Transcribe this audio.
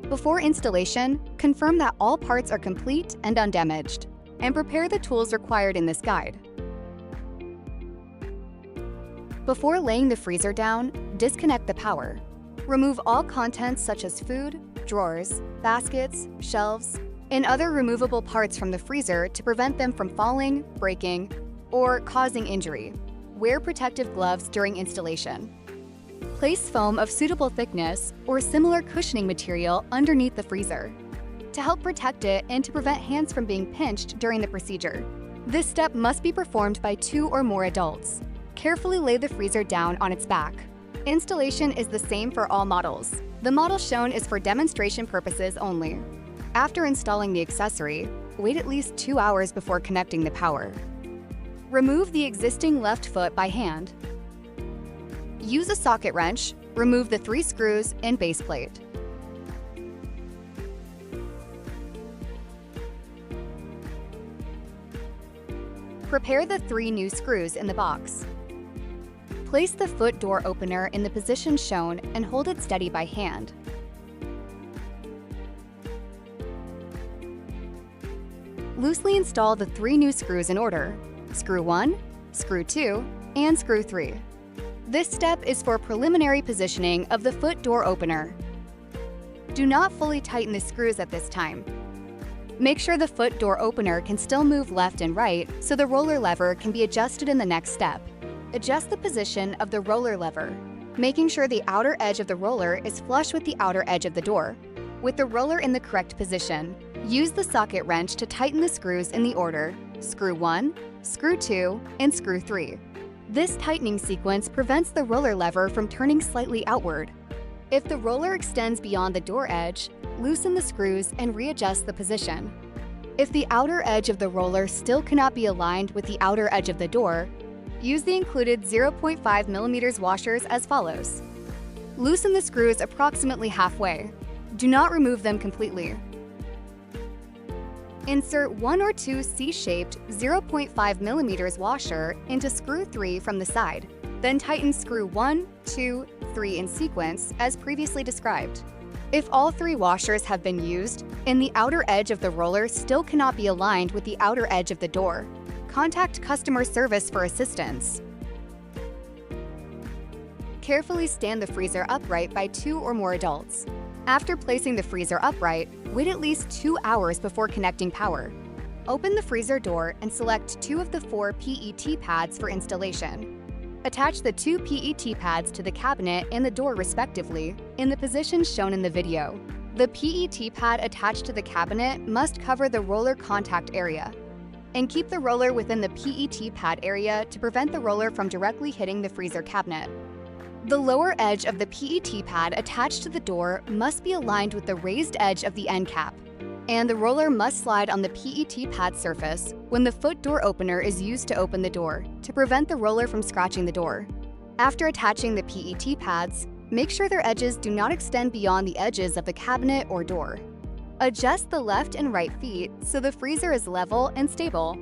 Before installation, confirm that all parts are complete and undamaged, and prepare the tools required in this guide. Before laying the freezer down, disconnect the power. Remove all contents such as food, drawers, baskets, shelves, and other removable parts from the freezer to prevent them from falling, breaking, or causing injury. Wear protective gloves during installation. Place foam of suitable thickness or similar cushioning material underneath the freezer to help protect it and to prevent hands from being pinched during the procedure. This step must be performed by 2 or more adults. Carefully lay the freezer down on its back. Installation is the same for all models. The model shown is for demonstration purposes only. After installing the accessory, wait at least 2 hours before connecting the power. Remove the existing left foot by hand. Use a socket wrench, remove the 3 screws and base plate. Prepare the 3 new screws in the box. Place the foot door opener in the position shown and hold it steady by hand. Loosely install the 3 new screws in order: screw 1, screw 2, and screw 3. This step is for preliminary positioning of the foot door opener. Do not fully tighten the screws at this time. Make sure the foot door opener can still move left and right so the roller lever can be adjusted in the next step. Adjust the position of the roller lever, making sure the outer edge of the roller is flush with the outer edge of the door. With the roller in the correct position, use the socket wrench to tighten the screws in the order: screw 1, screw 2, and screw 3. This tightening sequence prevents the roller lever from turning slightly outward. If the roller extends beyond the door edge, loosen the screws and readjust the position. If the outer edge of the roller still cannot be aligned with the outer edge of the door, use the included 0.5 mm washers as follows. Loosen the screws approximately halfway. Do not remove them completely. Insert 1 or 2 C-shaped 0.5 mm washer into screw 3 from the side. Then tighten screw 1, 2, 3 in sequence as previously described. If all 3 washers have been used and the outer edge of the roller still cannot be aligned with the outer edge of the door, contact customer service for assistance. Carefully stand the freezer upright by 2 or more adults. After placing the freezer upright, wait at least 2 hours before connecting power. Open the freezer door and select 2 of the 4 PET pads for installation. Attach the 2 PET pads to the cabinet and the door respectively in the positions shown in the video. The PET pad attached to the cabinet must cover the roller contact area, and keep the roller within the PET pad area to prevent the roller from directly hitting the freezer cabinet. The lower edge of the PET pad attached to the door must be aligned with the raised edge of the end cap, and the roller must slide on the PET pad surface when the foot door opener is used to open the door to prevent the roller from scratching the door. After attaching the PET pads, make sure their edges do not extend beyond the edges of the cabinet or door. Adjust the left and right feet so the freezer is level and stable.